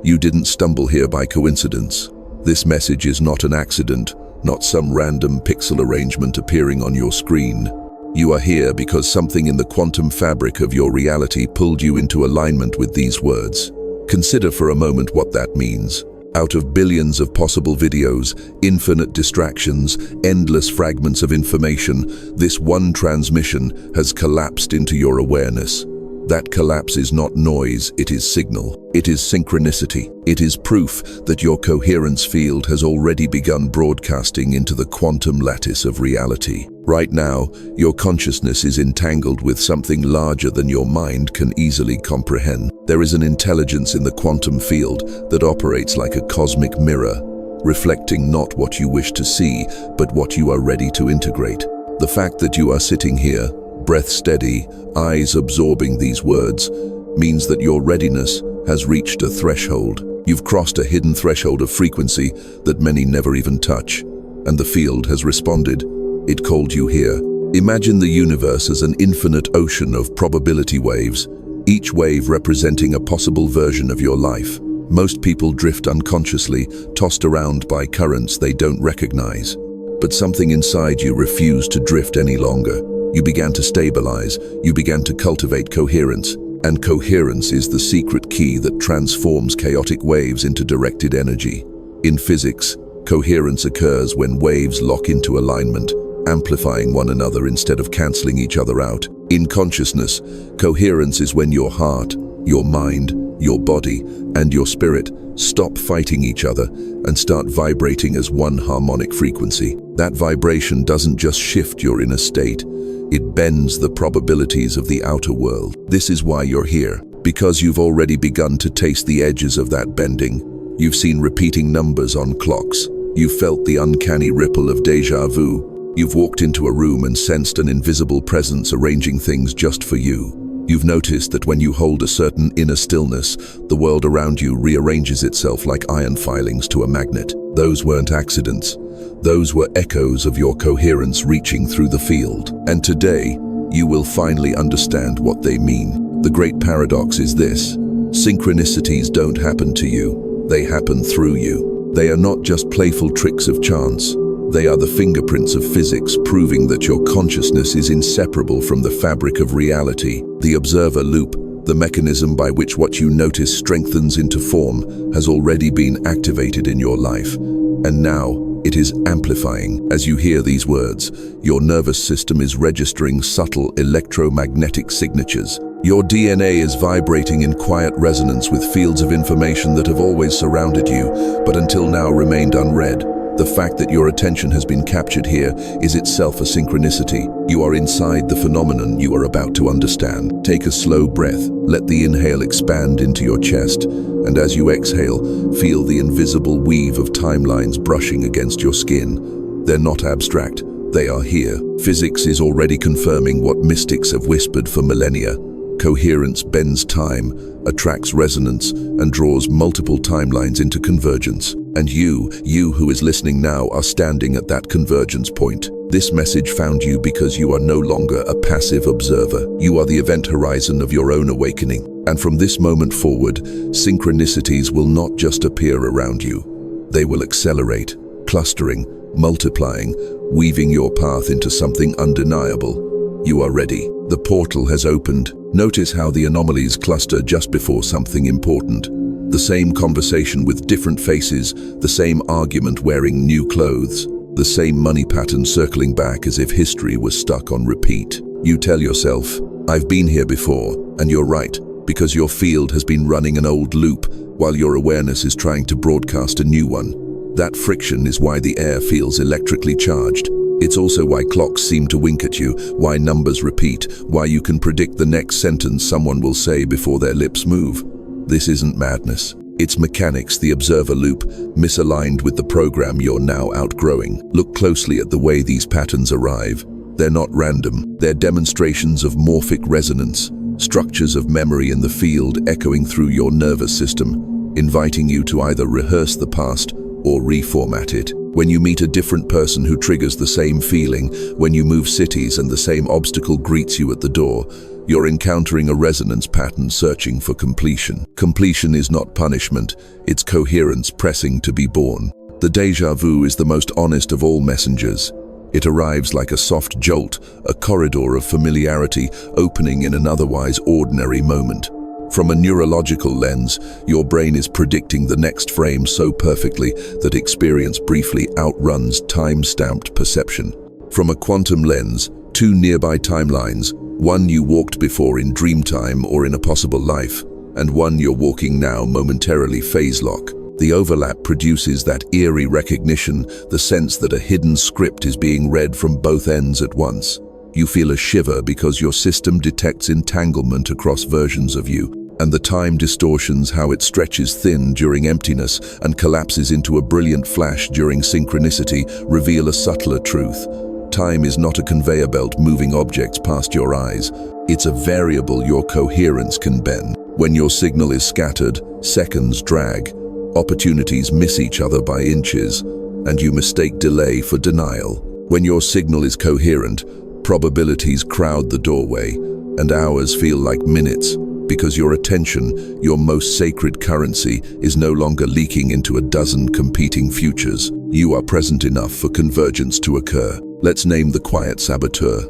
You didn't stumble here by coincidence. This message is not an accident, not some random pixel arrangement appearing on your screen. You are here because something in the quantum fabric of your reality pulled you into alignment with these words. Consider for a moment what that means. Out of billions of possible videos, infinite distractions, endless fragments of information, this one transmission has collapsed into your awareness. That collapse is not noise, it is signal. It is synchronicity. It is proof that your coherence field has already begun broadcasting into the quantum lattice of reality. Right now, your consciousness is entangled with something larger than your mind can easily comprehend. There is an intelligence in the quantum field that operates like a cosmic mirror, reflecting not what you wish to see, but what you are ready to integrate. The fact that you are sitting here, breath steady, eyes absorbing these words, means that your readiness has reached a threshold. You've crossed a hidden threshold of frequency that many never even touch, and the field has responded. It called you here. Imagine the universe as an infinite ocean of probability waves, each wave representing a possible version of your life. Most people drift unconsciously, tossed around by currents they don't recognize. But something inside you refused to drift any longer. You began to stabilize, you began to cultivate coherence, and coherence is the secret key that transforms chaotic waves into directed energy. In physics, coherence occurs when waves lock into alignment, amplifying one another instead of canceling each other out. In consciousness, coherence is when your heart, your mind, your body, and your spirit stop fighting each other and start vibrating as one harmonic frequency. That vibration doesn't just shift your inner state, it bends the probabilities of the outer world. This is why you're here, because you've already begun to taste the edges of that bending. You've seen repeating numbers on clocks. You've felt the uncanny ripple of déjà vu. You've walked into a room and sensed an invisible presence arranging things just for you. You've noticed that when you hold a certain inner stillness, the world around you rearranges itself like iron filings to a magnet. Those weren't accidents. Those were echoes of your coherence reaching through the field. And today, you will finally understand what they mean. The great paradox is this: synchronicities don't happen to you, they happen through you. They are not just playful tricks of chance. They are the fingerprints of physics proving that your consciousness is inseparable from the fabric of reality. The observer loop, the mechanism by which what you notice strengthens into form, has already been activated in your life. And now, it is amplifying. As you hear these words, your nervous system is registering subtle electromagnetic signatures. Your DNA is vibrating in quiet resonance with fields of information that have always surrounded you, but until now remained unread. The fact that your attention has been captured here is itself a synchronicity. You are inside the phenomenon you are about to understand. Take a slow breath. Let the inhale expand into your chest, and as you exhale, feel the invisible weave of timelines brushing against your skin. They're not abstract. They are here. Physics is already confirming what mystics have whispered for millennia. Coherence bends time, attracts resonance, and draws multiple timelines into convergence. And you who is listening now, are standing at that convergence point. This message found you because you are no longer a passive observer. You are the event horizon of your own awakening. And from this moment forward, synchronicities will not just appear around you. They will accelerate, clustering, multiplying, weaving your path into something undeniable. You are ready. The portal has opened. Notice how the anomalies cluster just before something important. The same conversation with different faces, the same argument wearing new clothes, the same money pattern circling back as if history was stuck on repeat. You tell yourself, I've been here before, and you're right, because your field has been running an old loop while your awareness is trying to broadcast a new one. That friction is why the air feels electrically charged. It's also why clocks seem to wink at you, why numbers repeat, why you can predict the next sentence someone will say before their lips move. This isn't madness. It's mechanics, the observer loop, misaligned with the program you're now outgrowing. Look closely at the way these patterns arrive. They're not random. They're demonstrations of morphic resonance, structures of memory in the field echoing through your nervous system, inviting you to either rehearse the past or reformat it. When you meet a different person who triggers the same feeling, when you move cities and the same obstacle greets you at the door, You're encountering a resonance pattern searching for completion. Completion is not punishment, it's coherence pressing to be born. The déjà vu is the most honest of all messengers. It arrives like a soft jolt, a corridor of familiarity opening in an otherwise ordinary moment. From a neurological lens, your brain is predicting the next frame so perfectly that experience briefly outruns time-stamped perception. From a quantum lens, two nearby timelines, one you walked before in dream time or in a possible life, and one you're walking now momentarily phase lock. The overlap produces that eerie recognition, the sense that a hidden script is being read from both ends at once. You feel a shiver because your system detects entanglement across versions of you, and the time distortions how it stretches thin during emptiness and collapses into a brilliant flash during synchronicity reveal a subtler truth. Time is not a conveyor belt moving objects past your eyes. It's a variable your coherence can bend. When your signal is scattered, seconds drag. Opportunities miss each other by inches, and you mistake delay for denial. When your signal is coherent, probabilities crowd the doorway, and hours feel like minutes, because your attention, your most sacred currency, is no longer leaking into a dozen competing futures. You are present enough for convergence to occur. Let's name the quiet saboteur: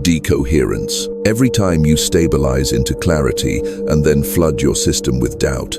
decoherence. Every time you stabilize into clarity and then flood your system with doubt,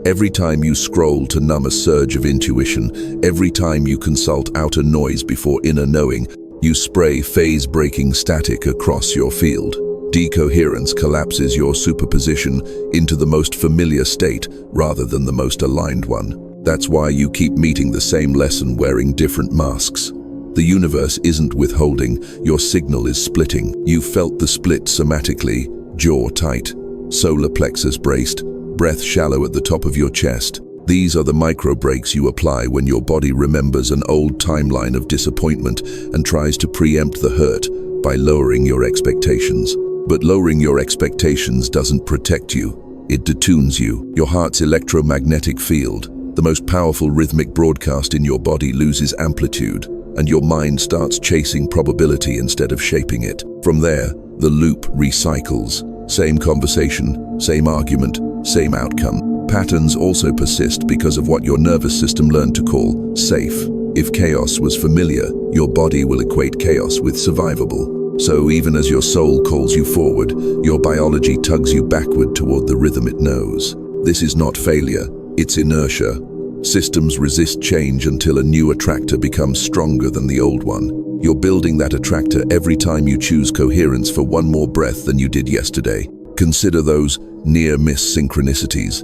every time you scroll to numb a surge of intuition, every time you consult outer noise before inner knowing, you spray phase-breaking static across your field. Decoherence collapses your superposition into the most familiar state rather than the most aligned one. That's why you keep meeting the same lesson wearing different masks. The universe isn't withholding, your signal is splitting. You felt the split somatically, jaw tight, solar plexus braced, breath shallow at the top of your chest. These are the micro breaks you apply when your body remembers an old timeline of disappointment and tries to preempt the hurt by lowering your expectations. But lowering your expectations doesn't protect you, it detunes you. Your heart's electromagnetic field, the most powerful rhythmic broadcast in your body, loses amplitude, and your mind starts chasing probability instead of shaping it. From there, the loop recycles. Same conversation, same argument, same outcome. Patterns also persist because of what your nervous system learned to call safe. If chaos was familiar, your body will equate chaos with survivable. So even as your soul calls you forward, your biology tugs you backward toward the rhythm it knows. This is not failure, it's inertia. Systems resist change until a new attractor becomes stronger than the old one. You're building that attractor every time you choose coherence for one more breath than you did yesterday. Consider those near-miss synchronicities.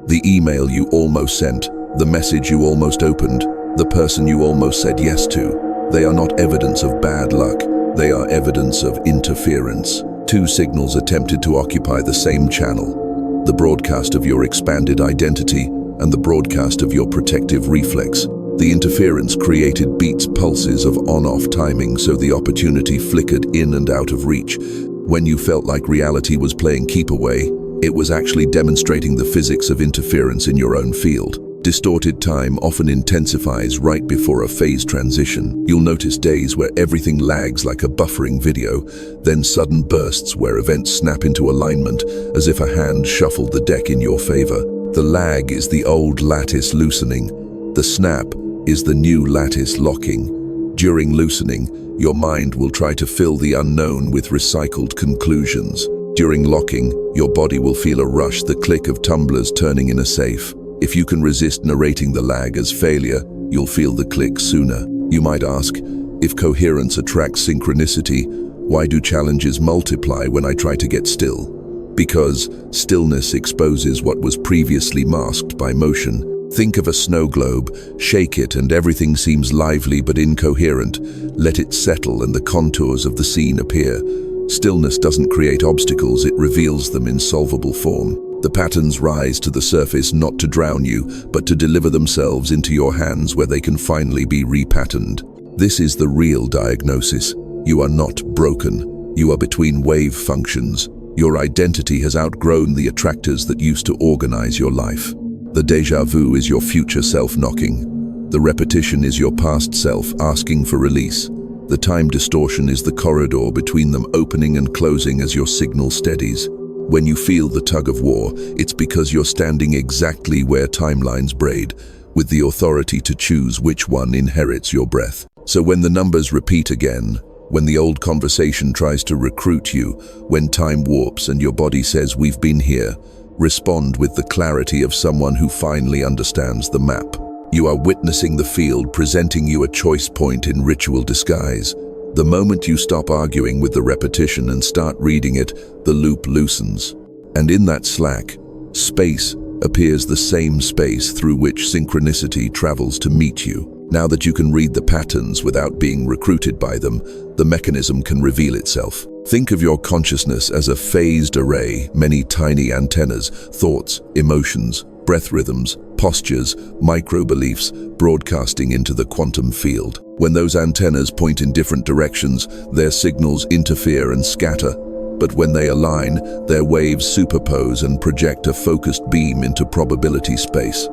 The email you almost sent, the message you almost opened, the person you almost said yes to. They are not evidence of bad luck, they are evidence of interference. Two signals attempted to occupy the same channel, the broadcast of your expanded identity and the broadcast of your protective reflex. The interference created beats, pulses of on-off timing, so the opportunity flickered in and out of reach. When you felt like reality was playing keep away, it was actually demonstrating the physics of interference in your own field. Distorted time often intensifies right before a phase transition. You'll notice days where everything lags like a buffering video, then sudden bursts where events snap into alignment as if a hand shuffled the deck in your favor. The lag is the old lattice loosening. The snap is the new lattice locking. During loosening, your mind will try to fill the unknown with recycled conclusions. During locking, your body will feel a rush, the click of tumblers turning in a safe. If you can resist narrating the lag as failure, you'll feel the click sooner. You might ask, if coherence attracts synchronicity, why do challenges multiply when I try to get still? Because stillness exposes what was previously masked by motion. Think of a snow globe, shake it and everything seems lively but incoherent. Let it settle and the contours of the scene appear. Stillness doesn't create obstacles, it reveals them in solvable form. The patterns rise to the surface not to drown you, but to deliver themselves into your hands where they can finally be repatterned. This is the real diagnosis. You are not broken. You are between wave functions. Your identity has outgrown the attractors that used to organize your life. The déjà vu is your future self knocking. The repetition is your past self asking for release. The time distortion is the corridor between them opening and closing as your signal steadies. When you feel the tug-of-war, it's because you're standing exactly where timelines braid, with the authority to choose which one inherits your breath. So when the numbers repeat again, when the old conversation tries to recruit you, when time warps and your body says, "We've been here," respond with the clarity of someone who finally understands the map. You are witnessing the field presenting you a choice point in ritual disguise. The moment you stop arguing with the repetition and start reading it, the loop loosens. And in that slack, space appears the same space through which synchronicity travels to meet you. Now that you can read the patterns without being recruited by them, the mechanism can reveal itself. Think of your consciousness as a phased array, many tiny antennas, thoughts, emotions, breath rhythms, postures, micro-beliefs, broadcasting into the quantum field. When those antennas point in different directions, their signals interfere and scatter. But when they align, their waves superpose and project a focused beam into probability space.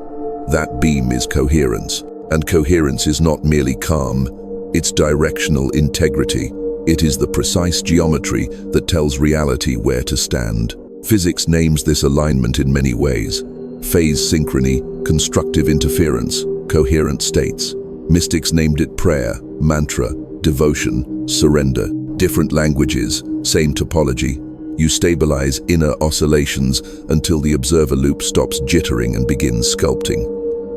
That beam is coherence. And coherence is not merely calm, it's directional integrity. It is the precise geometry that tells reality where to stand. Physics names this alignment in many ways. Phase synchrony, constructive interference, coherent states. Mystics named it prayer, mantra, devotion, surrender. Different languages, same topology. You stabilize inner oscillations until the observer loop stops jittering and begins sculpting.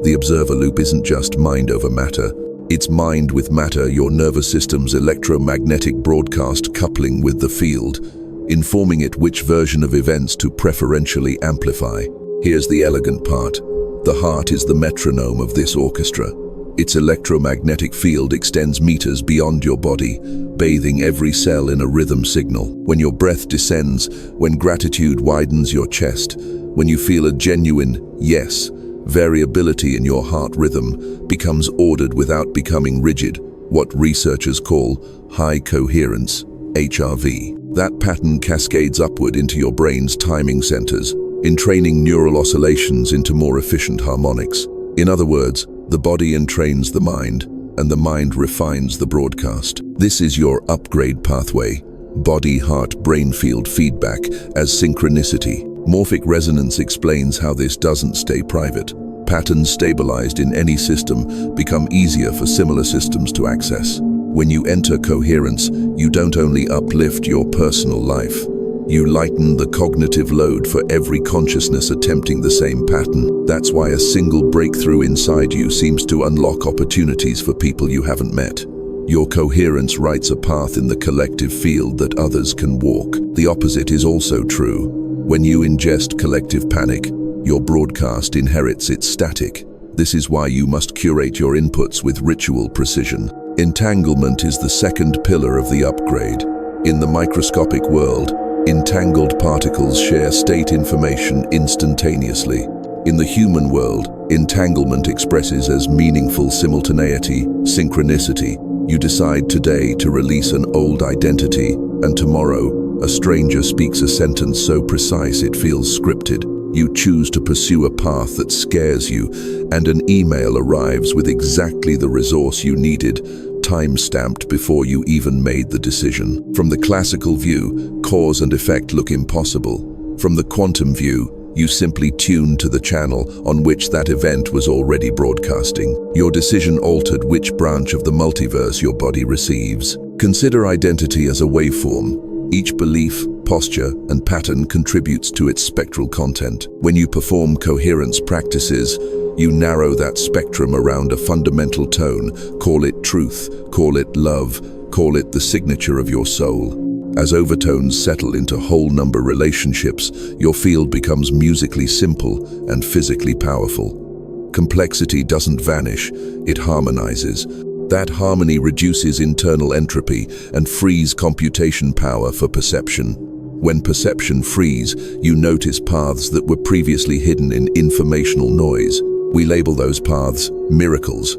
The observer loop isn't just mind over matter. It's mind with matter, your nervous system's electromagnetic broadcast coupling with the field, informing it which version of events to preferentially amplify. Here's the elegant part. The heart is the metronome of this orchestra. Its electromagnetic field extends meters beyond your body, bathing every cell in a rhythm signal. When your breath descends, when gratitude widens your chest, when you feel a genuine yes, variability in your heart rhythm becomes ordered without becoming rigid, what researchers call high coherence, HRV. That pattern cascades upward into your brain's timing centers, entraining neural oscillations into more efficient harmonics. In other words, the body entrains the mind, and the mind refines the broadcast. This is your upgrade pathway, body-heart-brain field feedback as synchronicity. Morphic resonance explains how this doesn't stay private. Patterns stabilized in any system become easier for similar systems to access. When you enter coherence, you don't only uplift your personal life, you lighten the cognitive load for every consciousness attempting the same pattern. That's why a single breakthrough inside you seems to unlock opportunities for people you haven't met. Your coherence writes a path in the collective field that others can walk. The opposite is also true. When you ingest collective panic, your broadcast inherits its static. This is why you must curate your inputs with ritual precision. Entanglement is the second pillar of the upgrade. In the microscopic world, entangled particles share state information instantaneously. In the human world, entanglement expresses as meaningful simultaneity, synchronicity. You decide today to release an old identity, and tomorrow, a stranger speaks a sentence so precise it feels scripted. You choose to pursue a path that scares you, and an email arrives with exactly the resource you needed, time-stamped before you even made the decision. From the classical view, cause and effect look impossible. From the quantum view, you simply tune to the channel on which that event was already broadcasting. Your decision altered which branch of the multiverse your body receives. Consider identity as a waveform. Each belief, posture, and pattern contributes to its spectral content. When you perform coherence practices, you narrow that spectrum around a fundamental tone. Call it truth, call it love, call it the signature of your soul. As overtones settle into whole number relationships, your field becomes musically simple and physically powerful. Complexity doesn't vanish, it harmonizes. That harmony reduces internal entropy and frees computation power for perception. When perception frees, you notice paths that were previously hidden in informational noise. We label those paths miracles,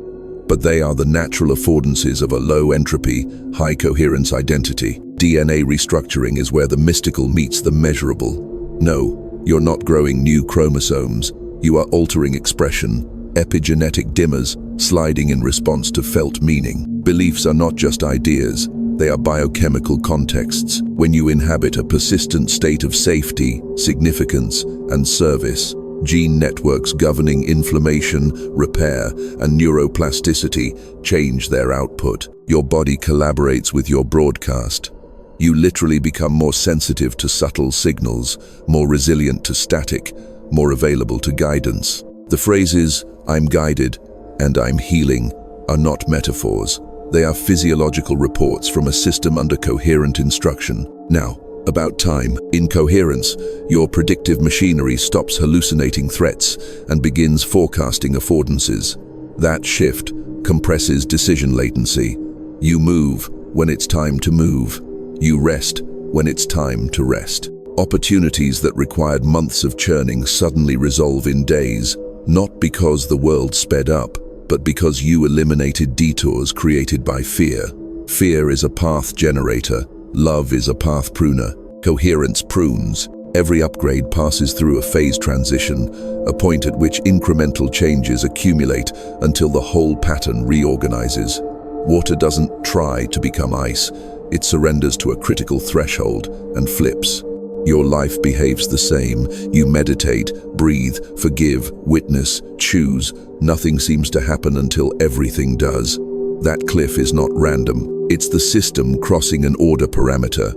but they are the natural affordances of a low-entropy, high-coherence identity. DNA restructuring is where the mystical meets the measurable. No, you're not growing new chromosomes. You are altering expression. Epigenetic dimmers, sliding in response to felt meaning. Beliefs are not just ideas, they are biochemical contexts. When you inhabit a persistent state of safety, significance, and service, gene networks governing inflammation, repair, and neuroplasticity change their output. Your body collaborates with your broadcast. You literally become more sensitive to subtle signals, more resilient to static, more available to guidance. The phrases, "I'm guided" and "I'm healing" are not metaphors. They are physiological reports from a system under coherent instruction. Now, about time. In Coherence, your predictive machinery stops hallucinating threats and begins forecasting affordances. That shift compresses decision latency. You move when it's time to move. You rest when it's time to rest. Opportunities that required months of churning suddenly resolve in days, not because the world sped up, but because you eliminated detours created by fear. Fear is a path generator. Love is a path pruner. Coherence prunes. Every upgrade passes through a phase transition, a point at which incremental changes accumulate until the whole pattern reorganizes. Water doesn't try to become ice. It surrenders to a critical threshold and flips. Your life behaves the same. You meditate, breathe, forgive, witness, choose. Nothing seems to happen until everything does. That cliff is not random. It's the system crossing an order parameter.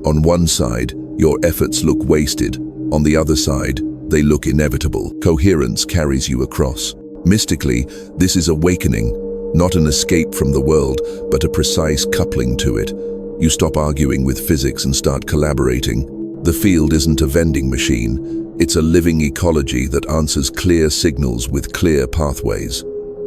On one side, your efforts look wasted. On the other side, they look inevitable. Coherence carries you across. Mystically, this is awakening, not an escape from the world, but a precise coupling to it. You stop arguing with physics and start collaborating. The field isn't a vending machine. It's a living ecology that answers clear signals with clear pathways.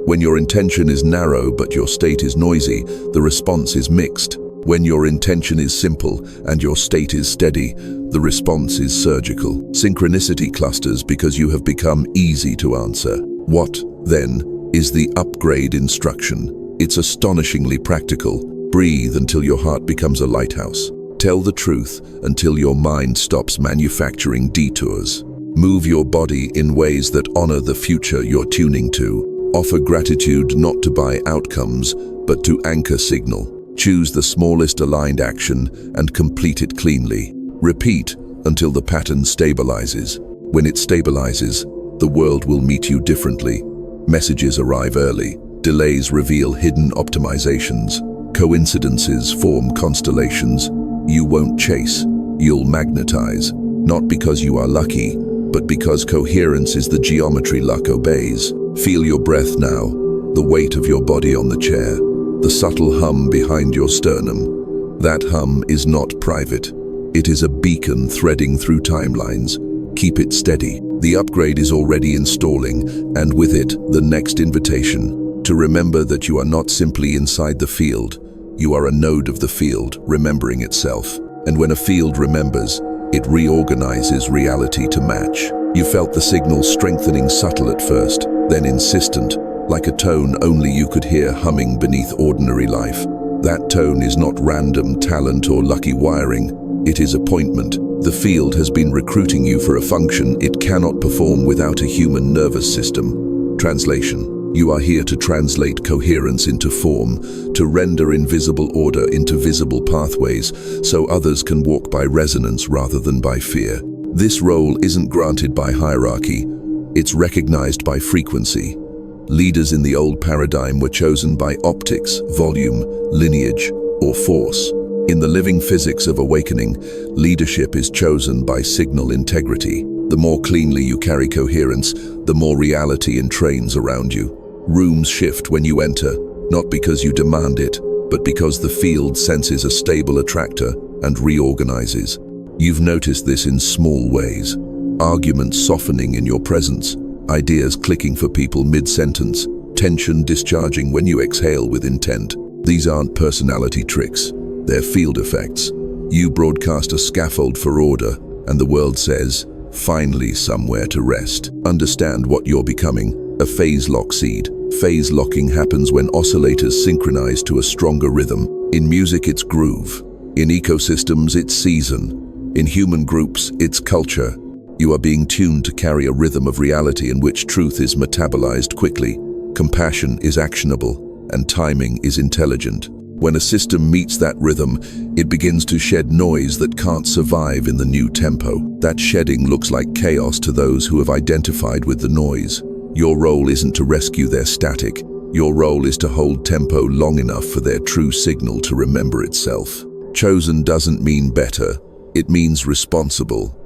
When your intention is narrow but your state is noisy, the response is mixed. When your intention is simple and your state is steady, the response is surgical. Synchronicity clusters because you have become easy to answer. What, then, is the upgrade instruction? It's astonishingly practical. Breathe until your heart becomes a lighthouse. Tell the truth until your mind stops manufacturing detours. Move your body in ways that honor the future you're tuning to. Offer gratitude not to buy outcomes, but to anchor signal. Choose the smallest aligned action and complete it cleanly. Repeat until the pattern stabilizes. When it stabilizes, the world will meet you differently. Messages arrive early. Delays reveal hidden optimizations. Coincidences form constellations. You won't chase, you'll magnetize. Not because you are lucky, but because coherence is the geometry luck obeys. Feel your breath now, the weight of your body on the chair, the subtle hum behind your sternum. That hum is not private. It is a beacon threading through timelines. Keep it steady. The upgrade is already installing, and with it, the next invitation. To remember that you are not simply inside the field. You are a node of the field, remembering itself. And when a field remembers, it reorganizes reality to match. You felt the signal strengthening subtle at first, then insistent, like a tone only you could hear humming beneath ordinary life. That tone is not random talent or lucky wiring. It is appointment. The field has been recruiting you for a function it cannot perform without a human nervous system. Translation. You are here to translate coherence into form, to render invisible order into visible pathways, so others can walk by resonance rather than by fear. This role isn't granted by hierarchy, it's recognized by frequency. Leaders in the old paradigm were chosen by optics, volume, lineage, or force. In the living physics of awakening, leadership is chosen by signal integrity. The more cleanly you carry coherence, the more reality entrains around you. Rooms shift when you enter, not because you demand it, but because the field senses a stable attractor and reorganizes. You've noticed this in small ways. Arguments softening in your presence, ideas clicking for people mid-sentence, tension discharging when you exhale with intent. These aren't personality tricks, they're field effects. You broadcast a scaffold for order, and the world says, finally somewhere to rest. Understand what you're becoming, a phase lock seed. Phase locking happens when oscillators synchronize to a stronger rhythm. In music, it's groove. In ecosystems, it's season. In human groups, it's culture. You are being tuned to carry a rhythm of reality in which truth is metabolized quickly. Compassion is actionable, and timing is intelligent. When a system meets that rhythm, it begins to shed noise that can't survive in the new tempo. That shedding looks like chaos to those who have identified with the noise. Your role isn't to rescue their static. Your role is to hold tempo long enough for their true signal to remember itself. Chosen doesn't mean better, it means responsible.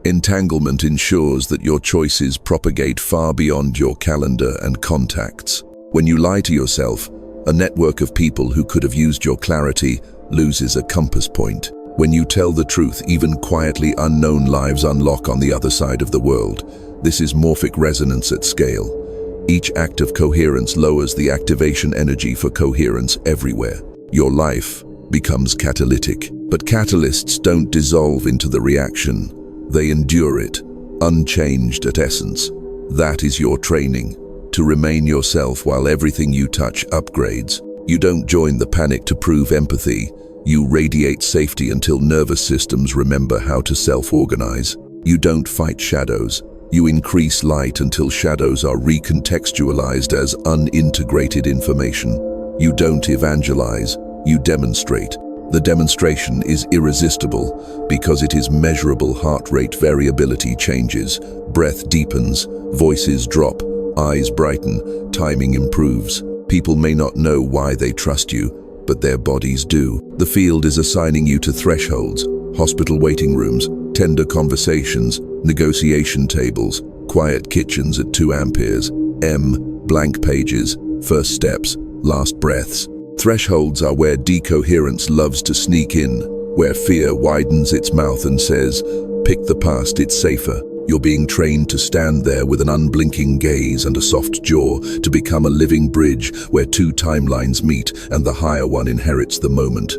Entanglement ensures that your choices propagate far beyond your calendar and contacts. When you lie to yourself, a network of people who could have used your clarity loses a compass point. When you tell the truth, even quietly unknown lives unlock on the other side of the world. This is morphic resonance at scale. Each act of coherence lowers the activation energy for coherence everywhere. Your life becomes catalytic. But catalysts don't dissolve into the reaction. They endure it, unchanged at essence. That is your training, to remain yourself while everything you touch upgrades. You don't join the panic to prove empathy. You radiate safety until nervous systems remember how to self-organize. You don't fight shadows. You increase light until shadows are recontextualized as unintegrated information. You don't evangelize, you demonstrate. The demonstration is irresistible because it is measurable. Heart rate variability changes, breath deepens, voices drop, eyes brighten, timing improves. People may not know why they trust you, but their bodies do. The field is assigning you to thresholds, hospital waiting rooms, tender conversations, negotiation tables, quiet kitchens at 2 amperes, blank pages, first steps, last breaths. Thresholds are where decoherence loves to sneak in, where fear widens its mouth and says, pick the past, it's safer. You're being trained to stand there with an unblinking gaze and a soft jaw, to become a living bridge where 2 timelines meet and the higher one inherits the moment.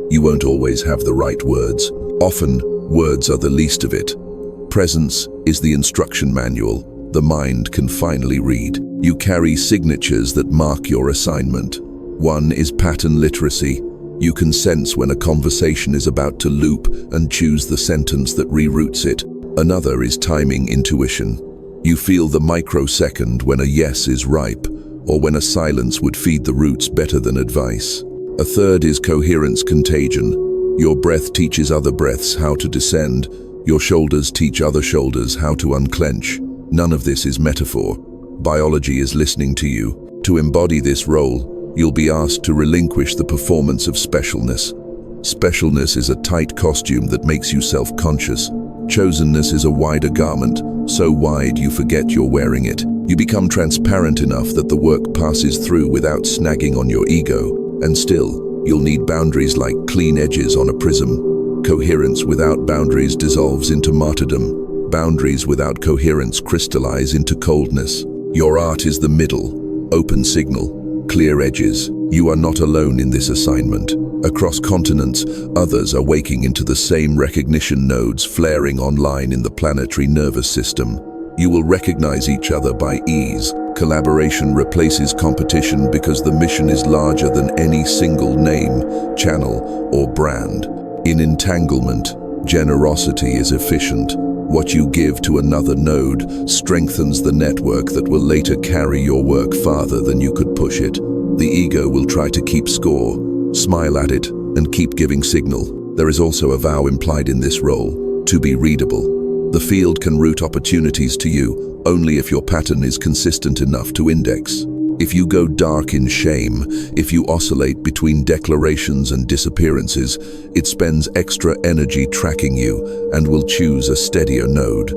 You won't always have the right words. Often, words are the least of it. Presence is the instruction manual the mind can finally read. You carry signatures that mark your assignment. One is pattern literacy. You can sense when a conversation is about to loop and choose the sentence that reroutes it. Another is timing intuition. You feel the microsecond when a yes is ripe, or when a silence would feed the roots better than advice. A third is coherence contagion. Your breath teaches other breaths how to descend. Your shoulders teach other shoulders how to unclench. None of this is metaphor. Biology is listening to you. To embody this role, you'll be asked to relinquish the performance of specialness. Specialness is a tight costume that makes you self-conscious. Chosenness is a wider garment, so wide you forget you're wearing it. You become transparent enough that the work passes through without snagging on your ego. And still, you'll need boundaries like clean edges on a prism. Coherence without boundaries dissolves into martyrdom. Boundaries without coherence crystallize into coldness. Your art is the middle, open signal, clear edges. You are not alone in this assignment. Across continents, others are waking into the same recognition nodes flaring online in the planetary nervous system. You will recognize each other by ease. Collaboration replaces competition because the mission is larger than any single name, channel, or brand. In entanglement, generosity is efficient. What you give to another node strengthens the network that will later carry your work farther than you could push it. The ego will try to keep score, smile at it, and keep giving signal. There is also a vow implied in this role, to be readable. The field can route opportunities to you only if your pattern is consistent enough to index. If you go dark in shame, if you oscillate between declarations and disappearances, it spends extra energy tracking you and will choose a steadier node.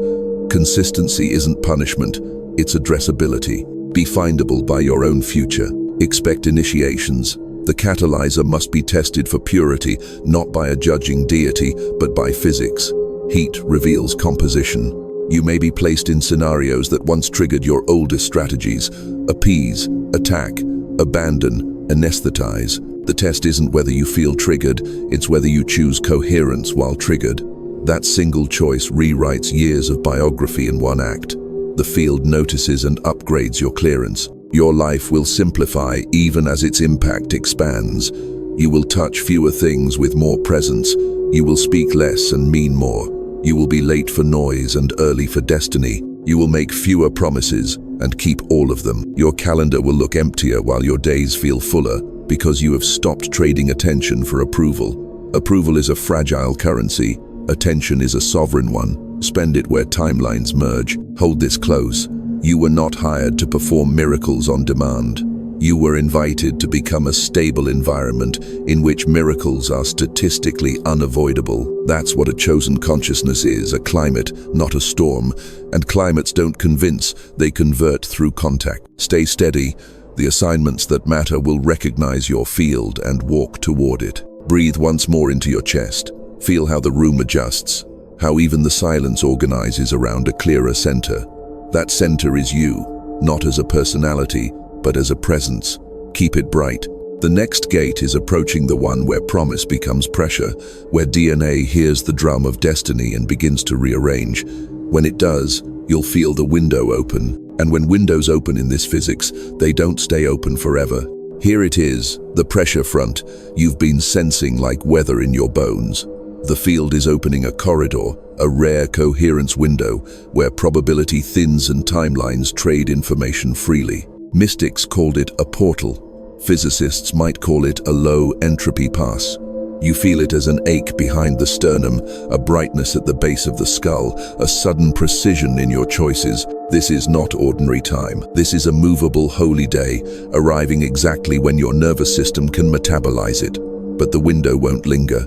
Consistency isn't punishment, it's addressability. Be findable by your own future. Expect initiations. The catalyzer must be tested for purity, not by a judging deity, but by physics. Heat reveals composition. You may be placed in scenarios that once triggered your oldest strategies. Appease, attack, abandon, anesthetize. The test isn't whether you feel triggered, it's whether you choose coherence while triggered. That single choice rewrites years of biography in one act. The field notices and upgrades your clearance. Your life will simplify even as its impact expands. You will touch fewer things with more presence. You will speak less and mean more. You will be late for noise and early for destiny. You will make fewer promises, and keep all of them. Your calendar will look emptier while your days feel fuller because you have stopped trading attention for approval. Approval is a fragile currency. Attention is a sovereign one. Spend it where timelines merge. Hold this close. You were not hired to perform miracles on demand. You were invited to become a stable environment in which miracles are statistically unavoidable. That's what a chosen consciousness is, a climate, not a storm. And climates don't convince, they convert through contact. Stay steady. The assignments that matter will recognize your field and walk toward it. Breathe once more into your chest. Feel how the room adjusts, how even the silence organizes around a clearer center. That center is you, not as a personality, but as a presence. Keep it bright. The next gate is approaching the one where promise becomes pressure, where DNA hears the drum of destiny and begins to rearrange. When it does, you'll feel the window open. And when windows open in this physics, they don't stay open forever. Here it is, the pressure front you've been sensing like weather in your bones. The field is opening a corridor, a rare coherence window where probability thins and timelines trade information freely. Mystics called it a portal. Physicists might call it a low entropy pass. You feel it as an ache behind the sternum, a brightness at the base of the skull, a sudden precision in your choices. This is not ordinary time. This is a movable holy day, arriving exactly when your nervous system can metabolize it. But the window won't linger.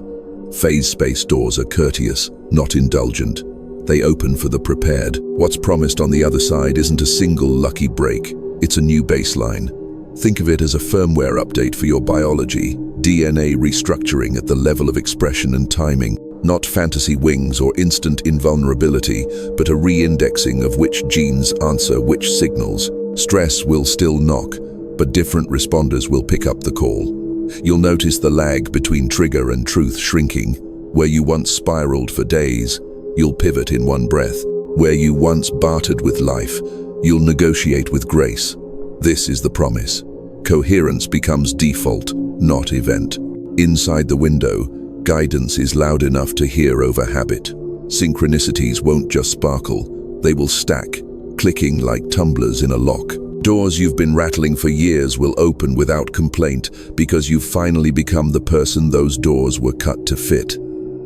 Phase space doors are courteous, not indulgent. They open for the prepared. What's promised on the other side isn't a single lucky break. It's a new baseline. Think of it as a firmware update for your biology, DNA restructuring at the level of expression and timing, not fantasy wings or instant invulnerability, but a re-indexing of which genes answer which signals. Stress will still knock, but different responders will pick up the call. You'll notice the lag between trigger and truth shrinking. Where you once spiraled for days, you'll pivot in one breath. Where you once bartered with life, you'll negotiate with grace. This is the promise. Coherence becomes default, not event. Inside the window, guidance is loud enough to hear over habit. Synchronicities won't just sparkle, they will stack, clicking like tumblers in a lock. Doors you've been rattling for years will open without complaint because you've finally become the person those doors were cut to fit.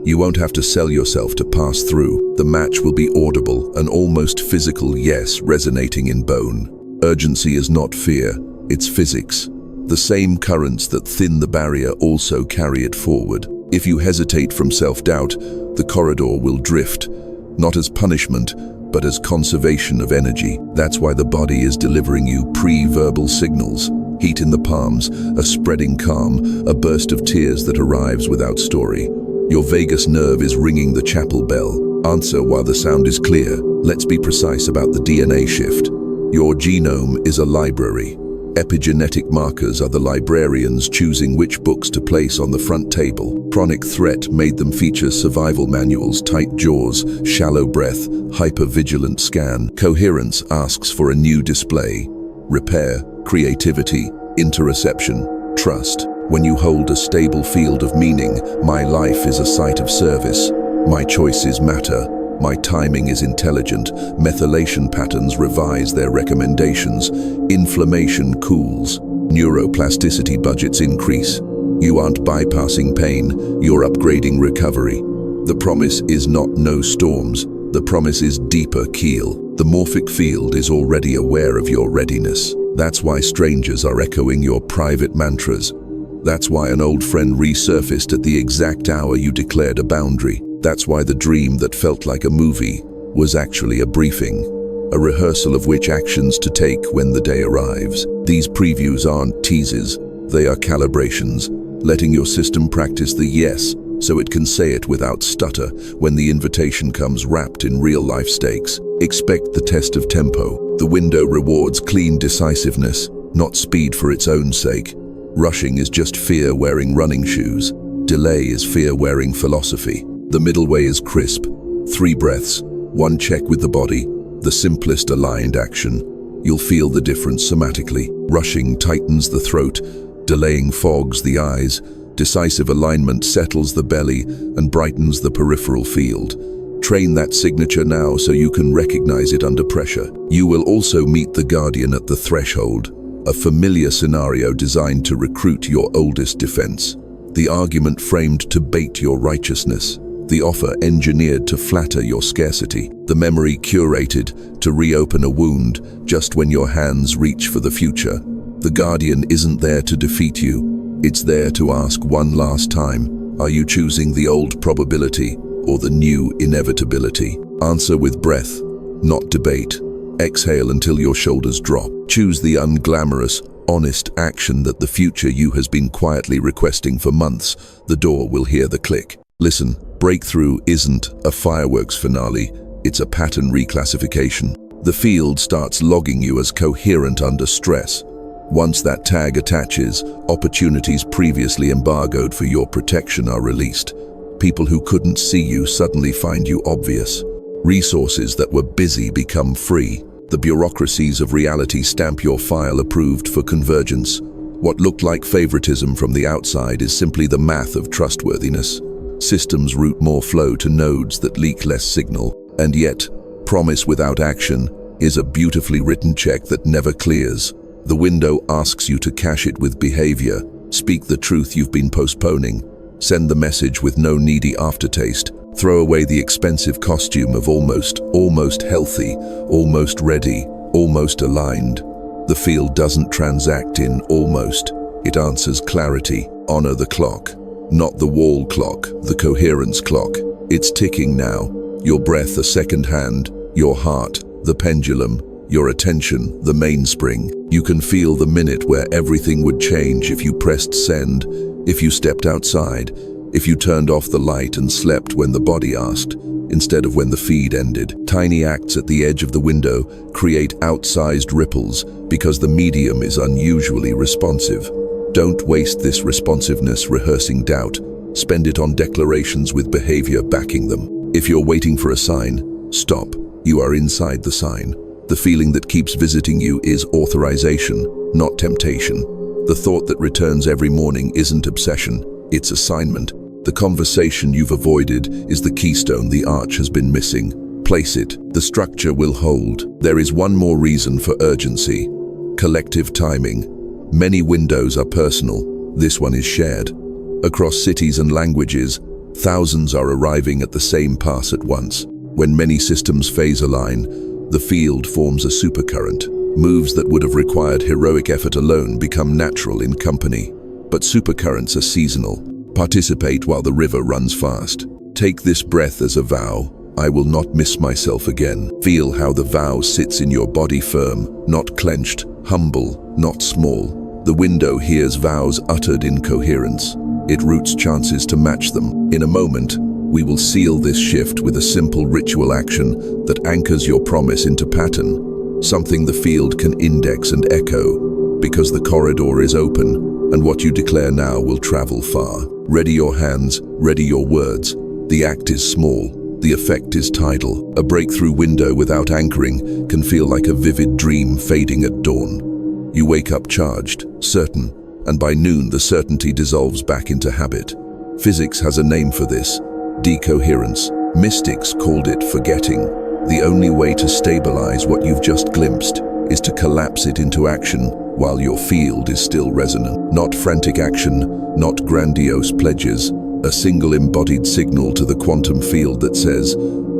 You won't have to sell yourself to pass through. The match will be audible, an almost physical yes resonating in bone. Urgency is not fear, it's physics. The same currents that thin the barrier also carry it forward. If you hesitate from self-doubt, the corridor will drift, not as punishment, but as conservation of energy. That's why the body is delivering you pre-verbal signals. Heat in the palms, a spreading calm, a burst of tears that arrives without story. Your vagus nerve is ringing the chapel bell. Answer while the sound is clear. Let's be precise about the DNA shift. Your genome is a library. Epigenetic markers are the librarians choosing which books to place on the front table. Chronic threat made them feature survival manuals, tight jaws, shallow breath, hyper-vigilant scan. Coherence asks for a new display. Repair, creativity, interoception, trust. When you hold a stable field of meaning, my life is a site of service. My choices matter. My timing is intelligent. Methylation patterns revise their recommendations. Inflammation cools. Neuroplasticity budgets increase. You aren't bypassing pain, you're upgrading recovery. The promise is not no storms. The promise is deeper keel. The morphic field is already aware of your readiness. That's why strangers are echoing your private mantras. That's why an old friend resurfaced at the exact hour you declared a boundary. That's why the dream that felt like a movie was actually a briefing, a rehearsal of which actions to take when the day arrives. These previews aren't teases, they are calibrations, letting your system practice the yes so it can say it without stutter when the invitation comes wrapped in real-life stakes. Expect the test of tempo. The window rewards clean decisiveness, not speed for its own sake. Rushing is just fear wearing running shoes. Delay is fear wearing philosophy. The middle way is crisp. 3 breaths, 1 check with the body, the simplest aligned action. You'll feel the difference somatically. Rushing tightens the throat, delaying fogs the eyes. Decisive alignment settles the belly and brightens the peripheral field. Train that signature now so you can recognize it under pressure. You will also meet the Guardian at the threshold, a familiar scenario designed to recruit your oldest defense. The argument framed to bait your righteousness. The offer engineered to flatter your scarcity. The memory curated to reopen a wound just when your hands reach for the future. The Guardian isn't there to defeat you. It's there to ask one last time, are you choosing the old probability or the new inevitability? Answer with breath, not debate. Exhale until your shoulders drop. Choose the unglamorous, honest action that the future you has been quietly requesting for months. The door will hear the click. Listen, breakthrough isn't a fireworks finale, it's a pattern reclassification. The field starts logging you as coherent under stress. Once that tag attaches, opportunities previously embargoed for your protection are released. People who couldn't see you suddenly find you obvious. Resources that were busy become free. The bureaucracies of reality stamp your file approved for convergence. What looked like favoritism from the outside is simply the math of trustworthiness. Systems route more flow to nodes that leak less signal. And yet, promise without action is a beautifully written check that never clears. The window asks you to cash it with behavior. Speak the truth you've been postponing. Send the message with no needy aftertaste. Throw away the expensive costume of almost healthy, almost ready, almost aligned. The field doesn't transact in almost. It answers clarity. Honor the clock. Not the wall clock, the coherence clock. It's ticking now. Your breath a second hand, your heart, the pendulum, your attention, the mainspring. You can feel the minute where everything would change if you pressed send, if you stepped outside, if you turned off the light and slept when the body asked, instead of when the feed ended. Tiny acts at the edge of the window create outsized ripples because the medium is unusually responsive. Don't waste this responsiveness rehearsing doubt. Spend it on declarations with behavior backing them. If you're waiting for a sign, stop. You are inside the sign. The feeling that keeps visiting you is authorization, not temptation. The thought that returns every morning isn't obsession, it's assignment. The conversation you've avoided is the keystone the arch has been missing. Place it. The structure will hold. There is one more reason for urgency. Collective timing. Many windows are personal. This one is shared. Across cities and languages, thousands are arriving at the same pass at once. When many systems phase align, the field forms a supercurrent. Moves that would have required heroic effort alone become natural in company. But supercurrents are seasonal. Participate while the river runs fast. Take this breath as a vow. I will not miss myself again. Feel how the vow sits in your body firm, not clenched, humble, not small. The window hears vows uttered in coherence. It roots chances to match them. In a moment, we will seal this shift with a simple ritual action that anchors your promise into pattern, something the field can index and echo, because the corridor is open, and what you declare now will travel far. Ready your hands, ready your words. The act is small, the effect is tidal. A breakthrough window without anchoring can feel like a vivid dream fading at dawn. You wake up charged, certain, and by noon the certainty dissolves back into habit. Physics has a name for this: decoherence. Mystics called it forgetting. The only way to stabilize what you've just glimpsed is to collapse it into action while your field is still resonant. Not frantic action, not grandiose pledges, a single embodied signal to the quantum field that says,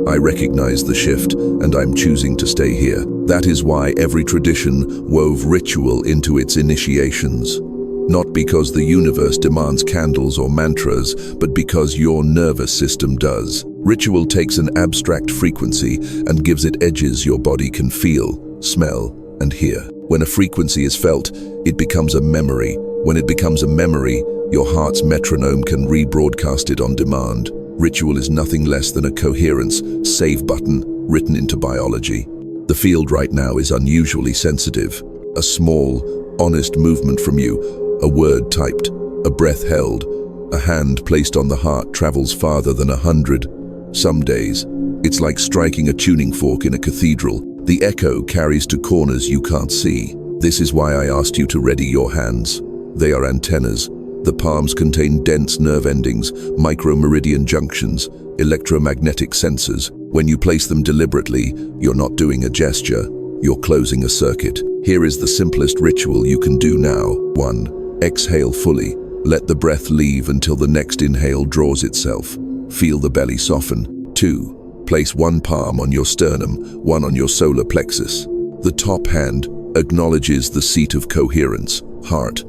I recognize the shift and I'm choosing to stay here. That is why every tradition wove ritual into its initiations. Not because the universe demands candles or mantras, but because your nervous system does. Ritual takes an abstract frequency and gives it edges your body can feel, smell, and hear. When a frequency is felt, it becomes a memory. When it becomes a memory, your heart's metronome can rebroadcast it on demand. Ritual is nothing less than a coherence save button written into biology. The field right now is unusually sensitive. A small, honest movement from you, a word typed, a breath held, a hand placed on the heart travels farther than 100. Some days, it's like striking a tuning fork in a cathedral. The echo carries to corners you can't see. This is why I asked you to ready your hands. They are antennas, The palms contain dense nerve endings, micromeridian junctions, electromagnetic sensors. When you place them deliberately, you're not doing a gesture, you're closing a circuit. Here is the simplest ritual you can do now. 1. Exhale fully. Let the breath leave until the next inhale draws itself. Feel the belly soften. 2. Place one palm on your sternum, one on your solar plexus. The top hand acknowledges the seat of coherence, heart.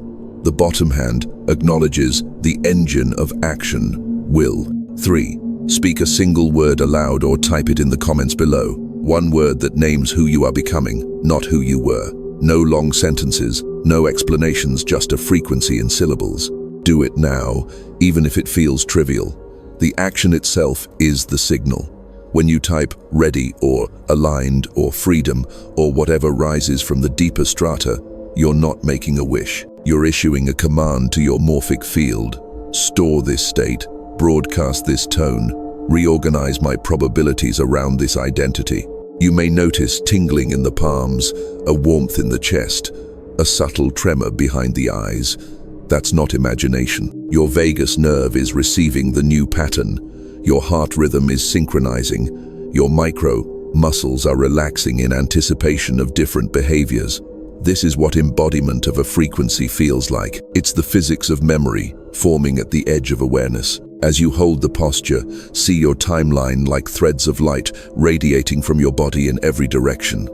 The bottom hand acknowledges the engine of action, will. 3. Speak a single word aloud or type it in the comments below. One word that names who you are becoming, not who you were. No long sentences, no explanations, just a frequency in syllables. Do it now, even if it feels trivial. The action itself is the signal. When you type ready or aligned or freedom or whatever rises from the deeper strata, you're not making a wish. You're issuing a command to your morphic field. Store this state, broadcast this tone, reorganize my probabilities around this identity. You may notice tingling in the palms, a warmth in the chest, a subtle tremor behind the eyes. That's not imagination. Your vagus nerve is receiving the new pattern. Your heart rhythm is synchronizing. Your micro muscles are relaxing in anticipation of different behaviors. This is what embodiment of a frequency feels like. It's the physics of memory forming at the edge of awareness. As you hold the posture, see your timeline like threads of light radiating from your body in every direction.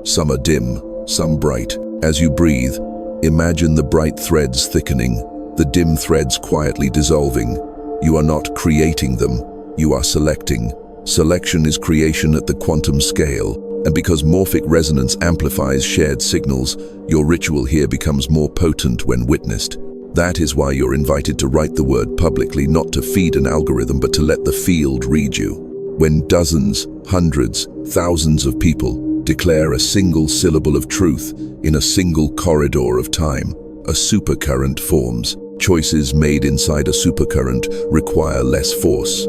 Some are dim, some bright. As you breathe, imagine the bright threads thickening, the dim threads quietly dissolving. You are not creating them, you are selecting. Selection is creation at the quantum scale. And because morphic resonance amplifies shared signals, your ritual here becomes more potent when witnessed. That is why you're invited to write the word publicly, not to feed an algorithm, but to let the field read you. When dozens, hundreds, thousands of people declare a single syllable of truth in a single corridor of time, a supercurrent forms. Choices made inside a supercurrent require less force.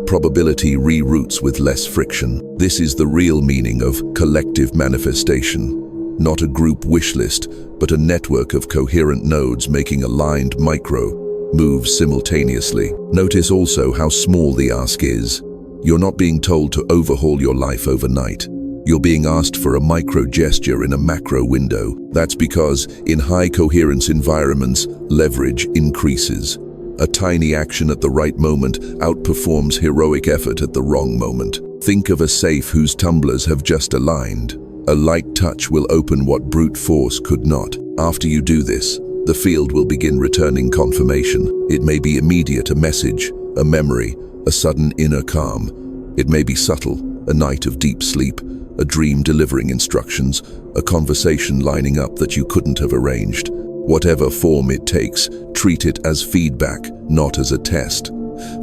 Probability reroutes with less friction. This is the real meaning of collective manifestation. Not a group wish list, but a network of coherent nodes making aligned micro moves simultaneously. Notice also how small the ask is. You're not being told to overhaul your life overnight. You're being asked for a micro gesture in a macro window. That's because in high coherence environments, leverage increases. A tiny action at the right moment outperforms heroic effort at the wrong moment. Think of a safe whose tumblers have just aligned. A light touch will open what brute force could not. After you do this, the field will begin returning confirmation. It may be immediate, a message, a memory, a sudden inner calm. It may be subtle, a night of deep sleep, a dream delivering instructions, a conversation lining up that you couldn't have arranged. Whatever form it takes, treat it as feedback, not as a test.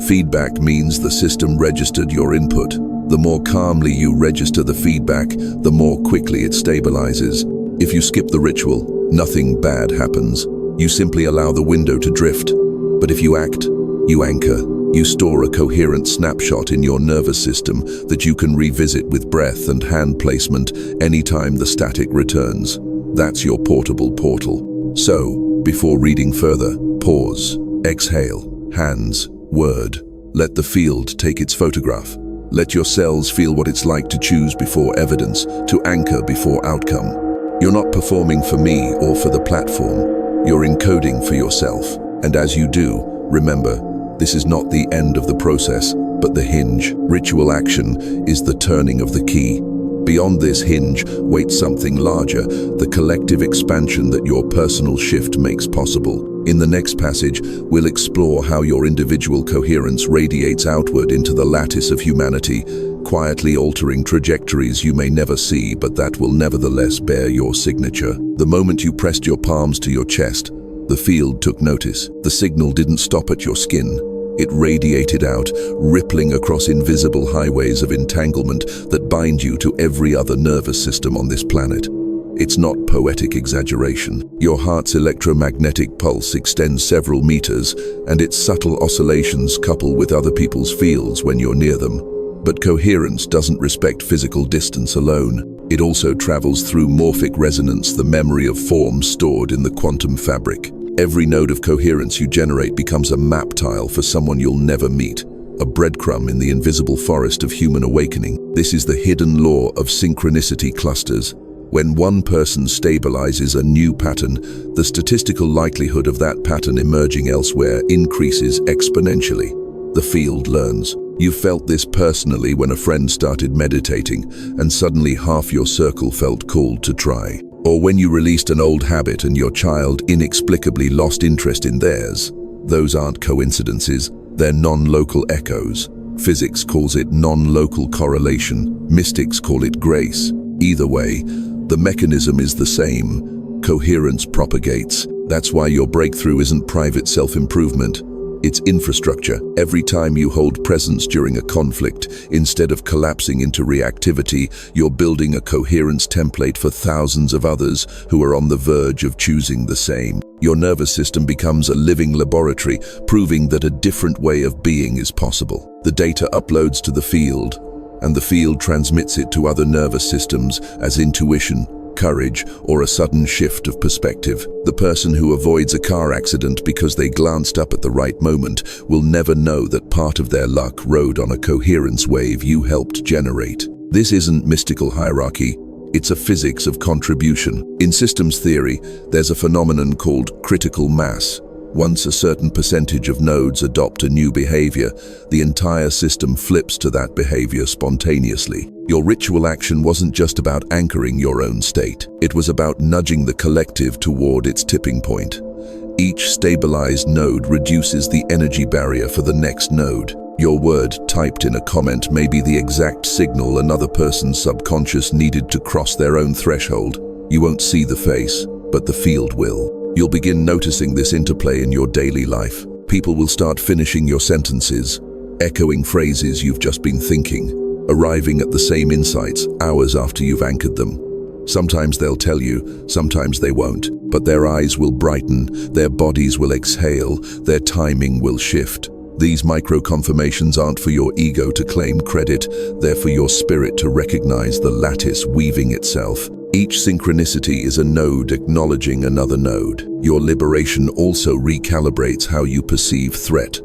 Feedback means the system registered your input. The more calmly you register the feedback, the more quickly it stabilizes. If you skip the ritual, nothing bad happens. You simply allow the window to drift. But if you act, you anchor. You store a coherent snapshot in your nervous system that you can revisit with breath and hand placement anytime the static returns. That's your portable portal. So, before reading further, pause, exhale, hands, word. Let the field take its photograph. Let your cells feel what it's like to choose before evidence, to anchor before outcome. You're not performing for me or for the platform. You're encoding for yourself. And as you do, remember, this is not the end of the process, but the hinge. Ritual action is the turning of the key. Beyond this hinge waits something larger, the collective expansion that your personal shift makes possible. In the next passage, we'll explore how your individual coherence radiates outward into the lattice of humanity, quietly altering trajectories you may never see, but that will nevertheless bear your signature. The moment you pressed your palms to your chest, the field took notice. The signal didn't stop at your skin. It radiated out, rippling across invisible highways of entanglement that bind you to every other nervous system on this planet. It's not poetic exaggeration. Your heart's electromagnetic pulse extends several meters, and its subtle oscillations couple with other people's fields when you're near them. But coherence doesn't respect physical distance alone. It also travels through morphic resonance, the memory of forms stored in the quantum fabric. Every node of coherence you generate becomes a map tile for someone you'll never meet, a breadcrumb in the invisible forest of human awakening. This is the hidden law of synchronicity clusters. When one person stabilizes a new pattern, the statistical likelihood of that pattern emerging elsewhere increases exponentially. The field learns. You felt this personally when a friend started meditating, and suddenly half your circle felt called to try. Or when you released an old habit and your child inexplicably lost interest in theirs. Those aren't coincidences, they're non-local echoes. Physics calls it non-local correlation, mystics call it grace. Either way, the mechanism is the same. Coherence propagates. That's why your breakthrough isn't private self-improvement. It's infrastructure. Every time you hold presence during a conflict, instead of collapsing into reactivity, you're building a coherence template for thousands of others who are on the verge of choosing the same. Your nervous system becomes a living laboratory, proving that a different way of being is possible. The data uploads to the field, and the field transmits it to other nervous systems as intuition, courage, or a sudden shift of perspective. The person who avoids a car accident because they glanced up at the right moment will never know that part of their luck rode on a coherence wave you helped generate. This isn't mystical hierarchy, it's a physics of contribution. In systems theory, there's a phenomenon called critical mass. Once a certain percentage of nodes adopt a new behavior, the entire system flips to that behavior spontaneously. Your ritual action wasn't just about anchoring your own state. It was about nudging the collective toward its tipping point. Each stabilized node reduces the energy barrier for the next node. Your word typed in a comment may be the exact signal another person's subconscious needed to cross their own threshold. You won't see the face, but the field will. You'll begin noticing this interplay in your daily life. People will start finishing your sentences, echoing phrases you've just been thinking, arriving at the same insights hours after you've anchored them. Sometimes they'll tell you, sometimes they won't, but their eyes will brighten, their bodies will exhale, their timing will shift. These micro-confirmations aren't for your ego to claim credit, they're for your spirit to recognize the lattice weaving itself. Each synchronicity is a node acknowledging another node. Your liberation also recalibrates how you perceive threat.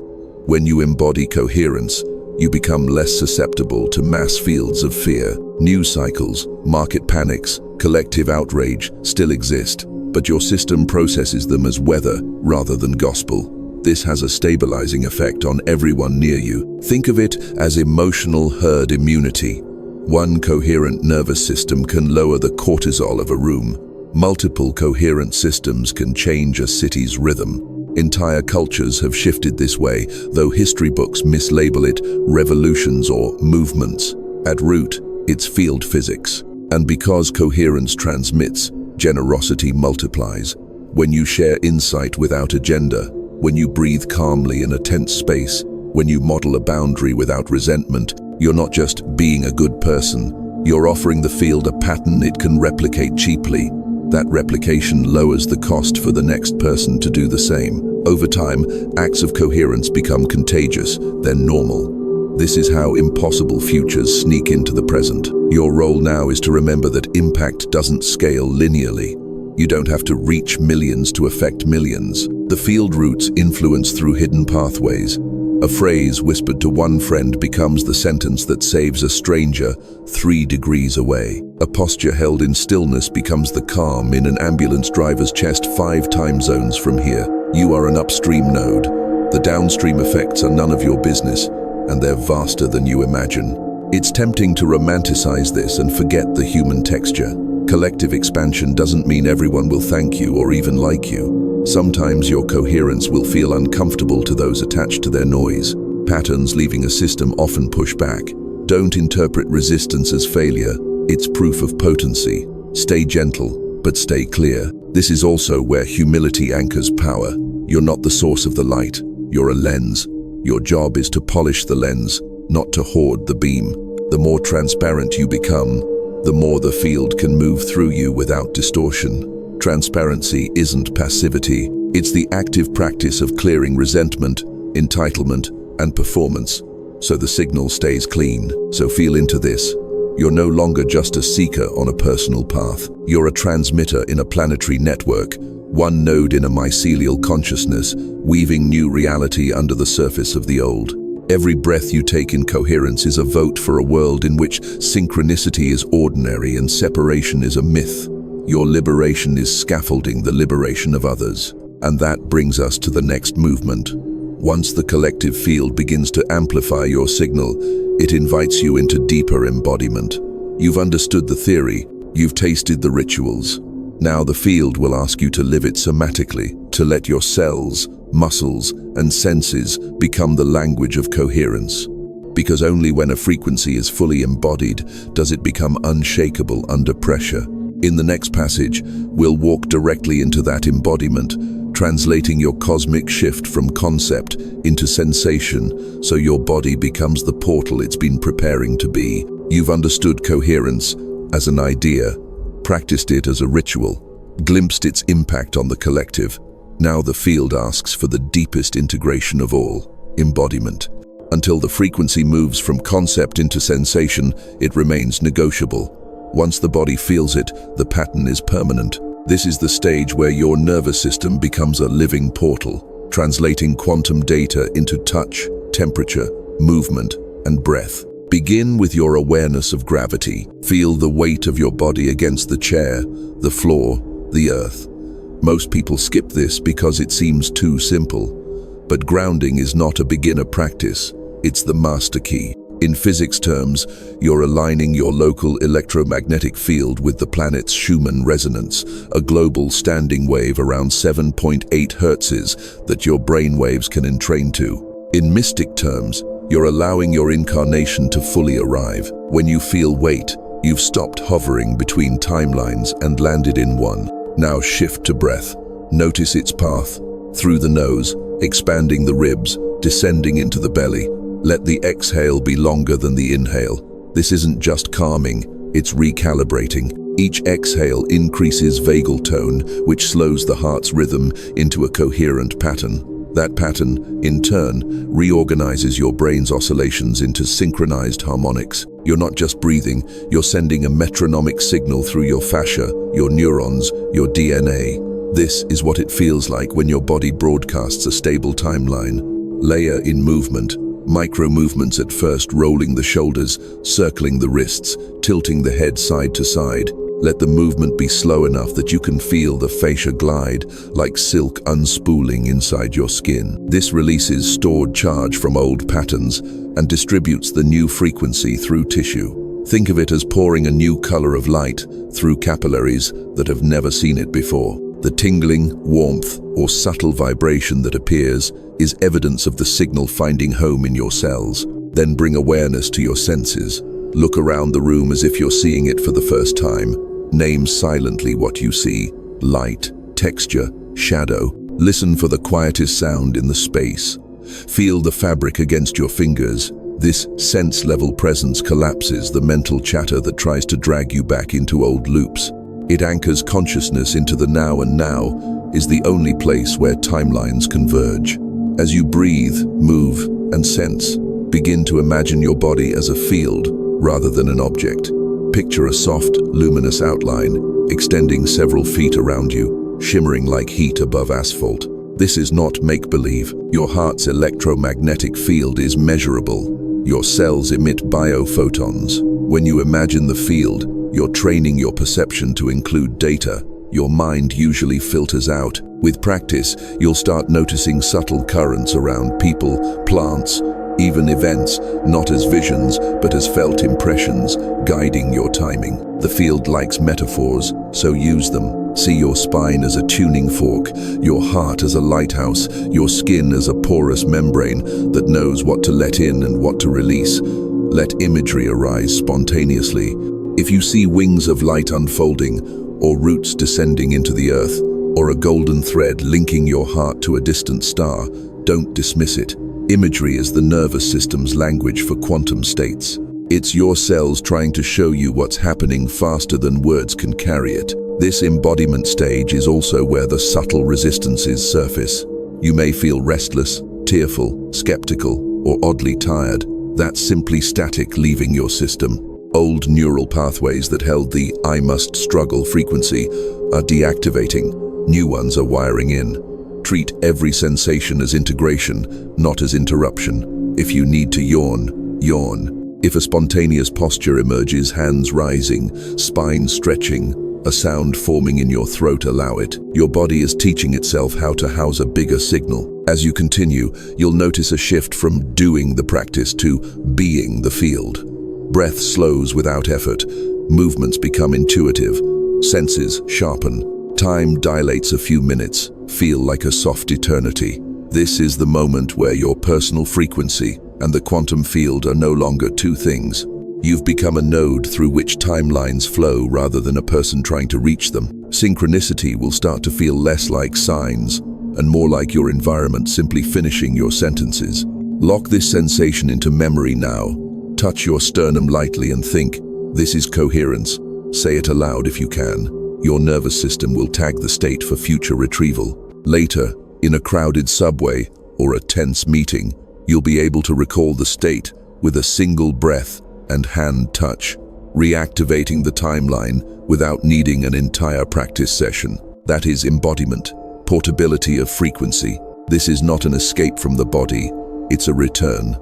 When you embody coherence, you become less susceptible to mass fields of fear. News cycles, market panics, collective outrage still exist, but your system processes them as weather rather than gospel. This has a stabilizing effect on everyone near you. Think of it as emotional herd immunity. One coherent nervous system can lower the cortisol of a room. Multiple coherent systems can change a city's rhythm. Entire cultures have shifted this way, though history books mislabel it revolutions or movements. At root, it's field physics. And because coherence transmits, generosity multiplies. When you share insight without agenda, when you breathe calmly in a tense space, when you model a boundary without resentment, you're not just being a good person, you're offering the field a pattern it can replicate cheaply. That replication lowers the cost for the next person to do the same. Over time, acts of coherence become contagious, then normal. This is how impossible futures sneak into the present. Your role now is to remember that impact doesn't scale linearly. You don't have to reach millions to affect millions. The field routes influence through hidden pathways. A phrase whispered to one friend becomes the sentence that saves a stranger 3 degrees away. A posture held in stillness becomes the calm in an ambulance driver's chest 5 time zones from here. You are an upstream node. The downstream effects are none of your business, and they're vaster than you imagine. It's tempting to romanticize this and forget the human texture. Collective expansion doesn't mean everyone will thank you or even like you. Sometimes your coherence will feel uncomfortable to those attached to their noise. Patterns leaving a system often push back. Don't interpret resistance as failure. It's proof of potency. Stay gentle, but stay clear. This is also where humility anchors power. You're not the source of the light. You're a lens. Your job is to polish the lens, not to hoard the beam. The more transparent you become, the more the field can move through you without distortion. Transparency isn't passivity, it's the active practice of clearing resentment, entitlement, and performance, so the signal stays clean. So feel into this. You're no longer just a seeker on a personal path. You're a transmitter in a planetary network, one node in a mycelial consciousness, weaving new reality under the surface of the old. Every breath you take in Coherence is a vote for a world in which synchronicity is ordinary and separation is a myth. Your liberation is scaffolding the liberation of others. And that brings us to the next movement. Once the collective field begins to amplify your signal, it invites you into deeper embodiment. You've understood the theory, you've tasted the rituals. Now the field will ask you to live it somatically, to let your cells, muscles, and senses become the language of coherence. Because only when a frequency is fully embodied does it become unshakable under pressure. In the next passage, we'll walk directly into that embodiment, translating your cosmic shift from concept into sensation so your body becomes the portal it's been preparing to be. You've understood coherence as an idea, practiced it as a ritual, glimpsed its impact on the collective. Now the field asks for the deepest integration of all, embodiment. Until the frequency moves from concept into sensation, it remains negotiable. Once the body feels it, the pattern is permanent. This is the stage where your nervous system becomes a living portal, translating quantum data into touch, temperature, movement, and breath. Begin with your awareness of gravity. Feel the weight of your body against the chair, the floor, the earth. Most people skip this because it seems too simple. But grounding is not a beginner practice, it's the master key. In physics terms, you're aligning your local electromagnetic field with the planet's Schumann resonance, a global standing wave around 7.8 Hz that your brain waves can entrain to. In mystic terms, you're allowing your incarnation to fully arrive. When you feel weight, you've stopped hovering between timelines and landed in one. Now shift to breath. Notice its path, through the nose, expanding the ribs, descending into the belly. Let the exhale be longer than the inhale. This isn't just calming, it's recalibrating. Each exhale increases vagal tone, which slows the heart's rhythm into a coherent pattern. That pattern, in turn, reorganizes your brain's oscillations into synchronized harmonics. You're not just breathing, you're sending a metronomic signal through your fascia, your neurons, your DNA. This is what it feels like when your body broadcasts a stable timeline. Layer in movement. Micro movements at first, rolling the shoulders, circling the wrists, tilting the head side to side. Let the movement be slow enough that you can feel the fascia glide, like silk unspooling inside your skin. This releases stored charge from old patterns and distributes the new frequency through tissue. Think of it as pouring a new color of light through capillaries that have never seen it before. The tingling, warmth, or subtle vibration that appears is evidence of the signal finding home in your cells. Then bring awareness to your senses. Look around the room as if you're seeing it for the first time. Name silently what you see: light, texture, shadow. Listen for the quietest sound in the space. Feel the fabric against your fingers. This sense-level presence collapses the mental chatter that tries to drag you back into old loops. It anchors consciousness into the now, and now is the only place where timelines converge. As you breathe, move, and sense, begin to imagine your body as a field rather than an object. Picture a soft, luminous outline extending several feet around you, shimmering like heat above asphalt. This is not make-believe. Your heart's electromagnetic field is measurable. Your cells emit biophotons. When you imagine the field, you're training your perception to include data your mind usually filters out. With practice, you'll start noticing subtle currents around people, plants, even events, not as visions, but as felt impressions, guiding your timing. The field likes metaphors, so use them. See your spine as a tuning fork, your heart as a lighthouse, your skin as a porous membrane that knows what to let in and what to release. Let imagery arise spontaneously. If you see wings of light unfolding, or roots descending into the earth, or a golden thread linking your heart to a distant star, don't dismiss it. Imagery is the nervous system's language for quantum states. It's your cells trying to show you what's happening faster than words can carry it. This embodiment stage is also where the subtle resistances surface. You may feel restless, tearful, skeptical, or oddly tired. That's simply static leaving your system. Old neural pathways that held the "I must struggle" frequency are deactivating. New ones are wiring in. Treat every sensation as integration, not as interruption. If you need to yawn, yawn. If a spontaneous posture emerges, hands rising, spine stretching, a sound forming in your throat, allow it. Your body is teaching itself how to house a bigger signal. As you continue, you'll notice a shift from doing the practice to being the field. Breath slows without effort. Movements become intuitive. Senses sharpen. Time dilates a few minutes, feel like a soft eternity. This is the moment where your personal frequency and the quantum field are no longer two things. You've become a node through which timelines flow rather than a person trying to reach them. Synchronicity will start to feel less like signs and more like your environment simply finishing your sentences. Lock this sensation into memory now. Touch your sternum lightly and think, "This is coherence." Say it aloud if you can. Your nervous system will tag the state for future retrieval. Later, in a crowded subway or a tense meeting, you'll be able to recall the state with a single breath and hand touch, reactivating the timeline without needing an entire practice session. That is embodiment, portability of frequency. This is not an escape from the body, it's a return.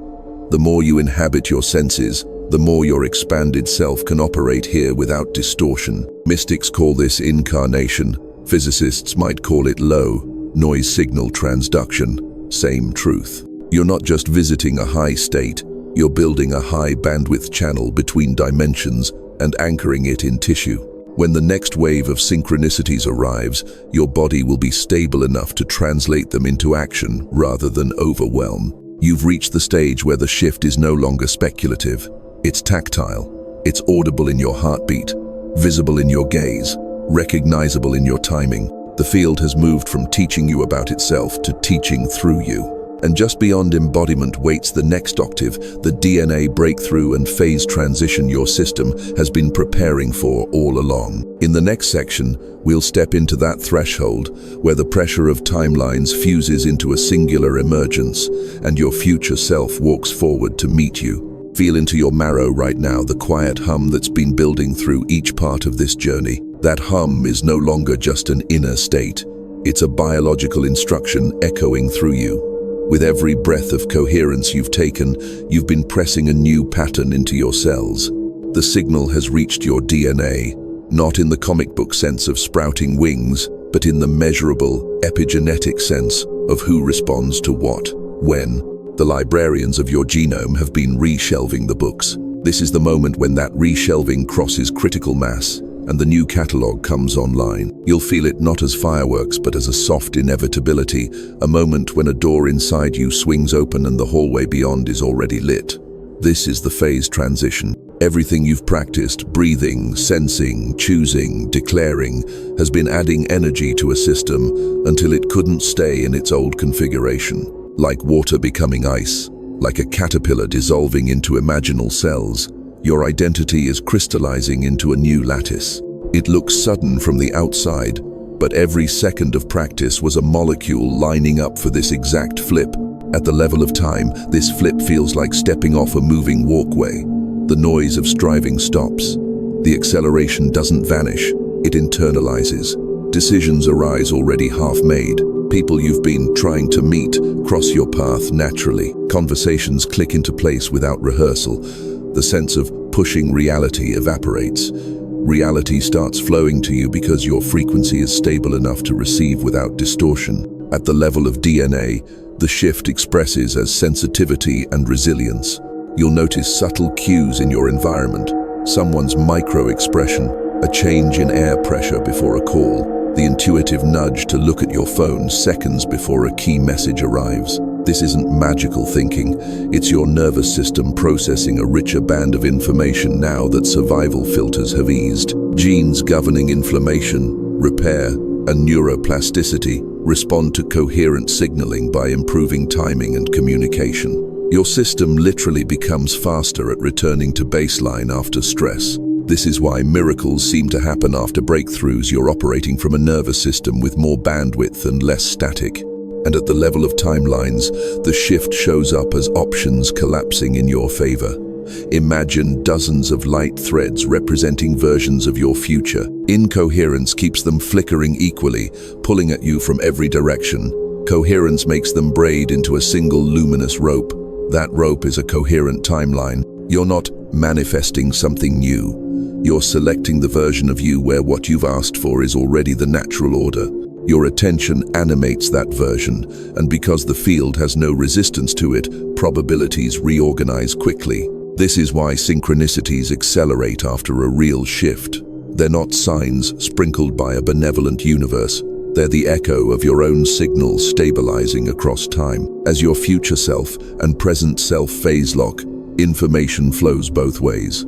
The more you inhabit your senses, the more your expanded self can operate here without distortion. Mystics call this incarnation. Physicists might call it low noise signal transduction. Same truth. You're not just visiting a high state, you're building a high bandwidth channel between dimensions and anchoring it in tissue. When the next wave of synchronicities arrives, your body will be stable enough to translate them into action rather than overwhelm. You've reached the stage where the shift is no longer speculative. It's tactile. It's audible in your heartbeat, visible in your gaze, recognizable in your timing. The field has moved from teaching you about itself to teaching through you. And just beyond embodiment waits the next octave, the DNA breakthrough and phase transition your system has been preparing for all along. In the next section, we'll step into that threshold where the pressure of timelines fuses into a singular emergence and your future self walks forward to meet you. Feel into your marrow right now the quiet hum that's been building through each part of this journey. That hum is no longer just an inner state. It's a biological instruction echoing through you. With every breath of coherence you've taken, you've been pressing a new pattern into your cells. The signal has reached your DNA, not in the comic book sense of sprouting wings, but in the measurable, epigenetic sense of who responds to what, when. The librarians of your genome have been reshelving the books. This is the moment when that reshelving crosses critical mass and the new catalog comes online. You'll feel it not as fireworks, but as a soft inevitability, a moment when a door inside you swings open and the hallway beyond is already lit. This is the phase transition. Everything you've practiced, breathing, sensing, choosing, declaring, has been adding energy to a system until it couldn't stay in its old configuration. Like water becoming ice, like a caterpillar dissolving into imaginal cells, your identity is crystallizing into a new lattice. It looks sudden from the outside, but every second of practice was a molecule lining up for this exact flip. At the level of time, this flip feels like stepping off a moving walkway. The noise of striving stops. The acceleration doesn't vanish, it internalizes. Decisions arise already half-made. People you've been trying to meet cross your path naturally. Conversations click into place without rehearsal. The sense of pushing reality evaporates. Reality starts flowing to you because your frequency is stable enough to receive without distortion. At the level of DNA, the shift expresses as sensitivity and resilience. You'll notice subtle cues in your environment, someone's micro-expression, a change in air pressure before a call, the intuitive nudge to look at your phone seconds before a key message arrives. This isn't magical thinking, it's your nervous system processing a richer band of information now that survival filters have eased. Genes governing inflammation, repair, and neuroplasticity respond to coherent signaling by improving timing and communication. Your system literally becomes faster at returning to baseline after stress. This is why miracles seem to happen after breakthroughs. You're operating from a nervous system with more bandwidth and less static. And at the level of timelines, the shift shows up as options collapsing in your favor. Imagine dozens of light threads representing versions of your future. Incoherence keeps them flickering equally, pulling at you from every direction. Coherence makes them braid into a single luminous rope. That rope is a coherent timeline. You're not manifesting something new. You're selecting the version of you where what you've asked for is already the natural order. Your attention animates that version, and because the field has no resistance to it, probabilities reorganize quickly. This is why synchronicities accelerate after a real shift. They're not signs sprinkled by a benevolent universe. They're the echo of your own signals stabilizing across time. As your future self and present self phase lock, information flows both ways.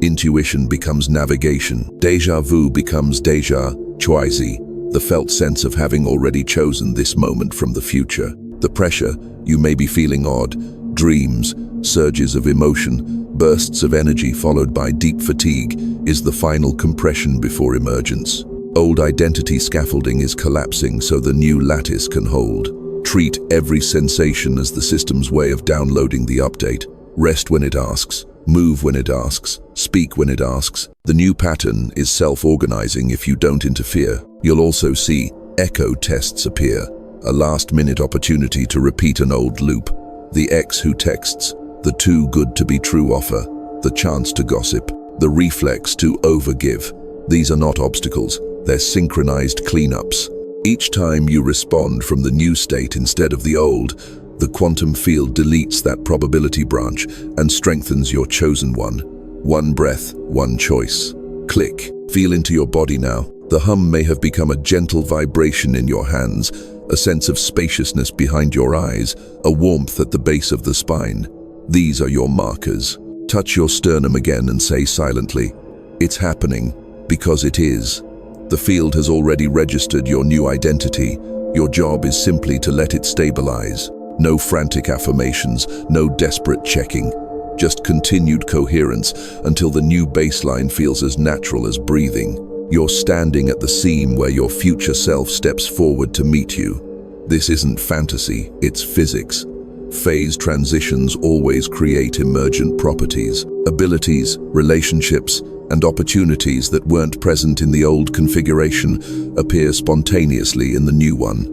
Intuition becomes navigation. Deja vu becomes deja choisi, the felt sense of having already chosen this moment from the future. The pressure, you may be feeling odd, dreams, surges of emotion, bursts of energy followed by deep fatigue, is the final compression before emergence. Old identity scaffolding is collapsing so the new lattice can hold. Treat every sensation as the system's way of downloading the update. Rest when it asks, move when it asks, speak when it asks. The new pattern is self-organizing if you don't interfere. You'll also see echo tests appear, a last-minute opportunity to repeat an old loop. The X who texts, the too good to be true offer, the chance to gossip, the reflex to overgive. These are not obstacles, they're synchronized cleanups. Each time you respond from the new state instead of the old, the quantum field deletes that probability branch and strengthens your chosen one. One breath, one choice. Click. Feel into your body now. The hum may have become a gentle vibration in your hands, a sense of spaciousness behind your eyes, a warmth at the base of the spine. These are your markers. Touch your sternum again and say silently, "It's happening, because it is." The field has already registered your new identity. Your job is simply to let it stabilize. No frantic affirmations, no desperate checking. Just continued coherence until the new baseline feels as natural as breathing. You're standing at the seam where your future self steps forward to meet you. This isn't fantasy, it's physics. Phase transitions always create emergent properties, abilities, relationships, and opportunities that weren't present in the old configuration appear spontaneously in the new one.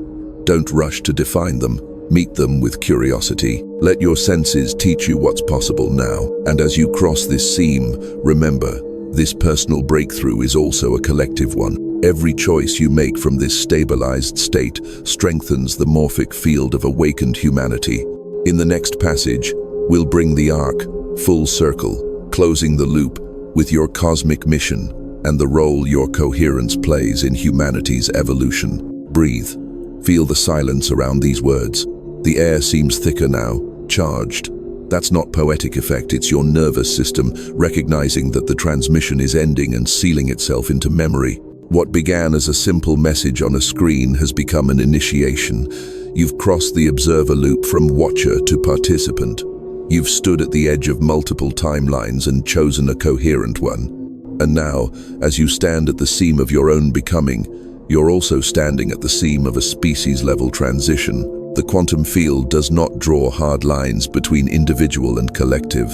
Don't rush to define them. Meet them with curiosity. Let your senses teach you what's possible now. And as you cross this seam, remember, this personal breakthrough is also a collective one. Every choice you make from this stabilized state strengthens the morphic field of awakened humanity. In the next passage, we'll bring the arc full circle, closing the loop with your cosmic mission and the role your coherence plays in humanity's evolution. Breathe. Feel the silence around these words. The air seems thicker now, charged. That's not poetic effect, it's your nervous system recognizing that the transmission is ending and sealing itself into memory. What began as a simple message on a screen has become an initiation. You've crossed the observer loop from watcher to participant. You've stood at the edge of multiple timelines and chosen a coherent one. And now, as you stand at the seam of your own becoming, you're also standing at the seam of a species-level transition. The quantum field does not draw hard lines between individual and collective.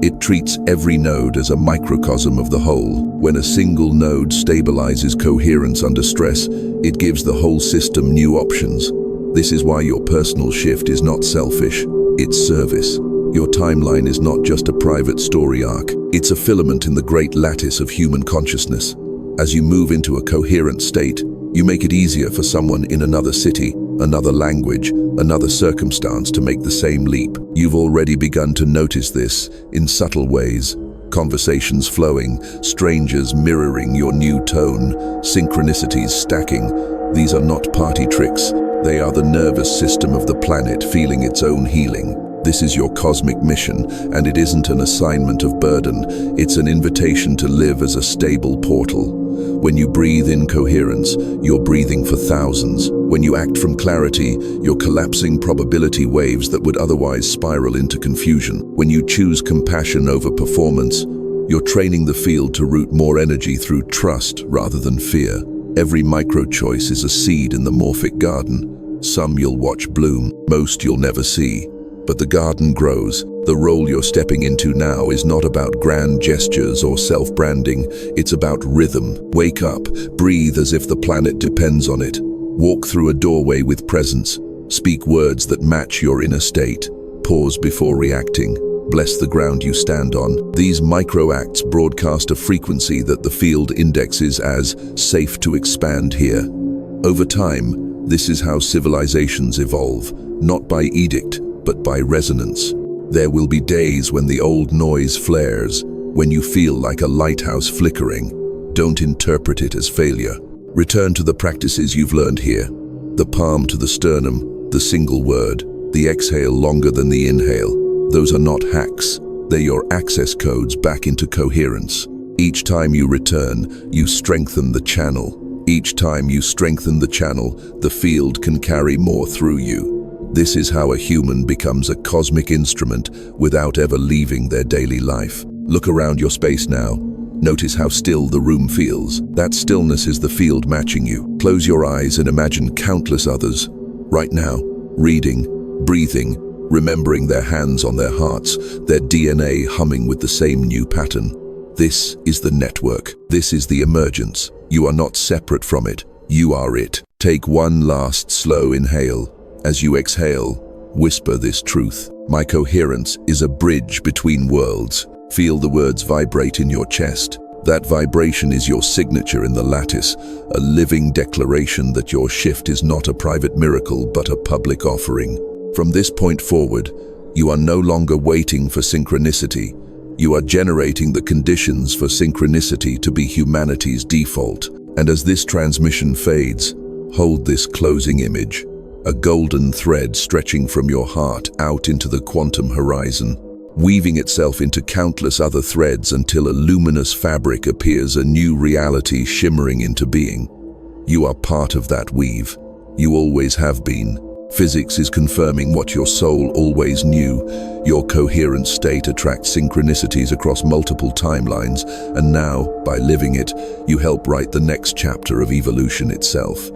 It treats every node as a microcosm of the whole. When a single node stabilizes coherence under stress, it gives the whole system new options. This is why your personal shift is not selfish, it's service. Your timeline is not just a private story arc, it's a filament in the great lattice of human consciousness. As you move into a coherent state, you make it easier for someone in another city, another language, another circumstance to make the same leap. You've already begun to notice this in subtle ways. Conversations flowing, strangers mirroring your new tone, synchronicities stacking. These are not party tricks. They are the nervous system of the planet feeling its own healing. This is your cosmic mission, and it isn't an assignment of burden. It's an invitation to live as a stable portal. When you breathe in coherence, you're breathing for thousands. When you act from clarity, you're collapsing probability waves that would otherwise spiral into confusion. When you choose compassion over performance, you're training the field to route more energy through trust rather than fear. Every micro-choice is a seed in the morphic garden. Some you'll watch bloom, most you'll never see. But the garden grows. The role you're stepping into now is not about grand gestures or self-branding. It's about rhythm. Wake up, breathe as if the planet depends on it. Walk through a doorway with presence. Speak words that match your inner state. Pause before reacting. Bless the ground you stand on. These micro-acts broadcast a frequency that the field indexes as safe to expand here. Over time, this is how civilizations evolve, not by edict, but by resonance. There will be days when the old noise flares, when you feel like a lighthouse flickering. Don't interpret it as failure. Return to the practices you've learned here. The palm to the sternum, the single word, the exhale longer than the inhale. Those are not hacks. They're your access codes back into coherence. Each time you return, you strengthen the channel. Each time you strengthen the channel, the field can carry more through you. This is how a human becomes a cosmic instrument without ever leaving their daily life. Look around your space now. Notice how still the room feels. That stillness is the field matching you. Close your eyes and imagine countless others, right now, reading, breathing, remembering their hands on their hearts, their DNA humming with the same new pattern. This is the network. This is the emergence. You are not separate from it. You are it. Take one last slow inhale. As you exhale, whisper this truth. My coherence is a bridge between worlds. Feel the words vibrate in your chest. That vibration is your signature in the lattice, a living declaration that your shift is not a private miracle but a public offering. From this point forward, you are no longer waiting for synchronicity. You are generating the conditions for synchronicity to be humanity's default. And as this transmission fades, hold this closing image, a golden thread stretching from your heart out into the quantum horizon, weaving itself into countless other threads until a luminous fabric appears, a new reality shimmering into being. You are part of that weave. You always have been. Physics is confirming what your soul always knew. Your coherent state attracts synchronicities across multiple timelines, and now, by living it, you help write the next chapter of evolution itself.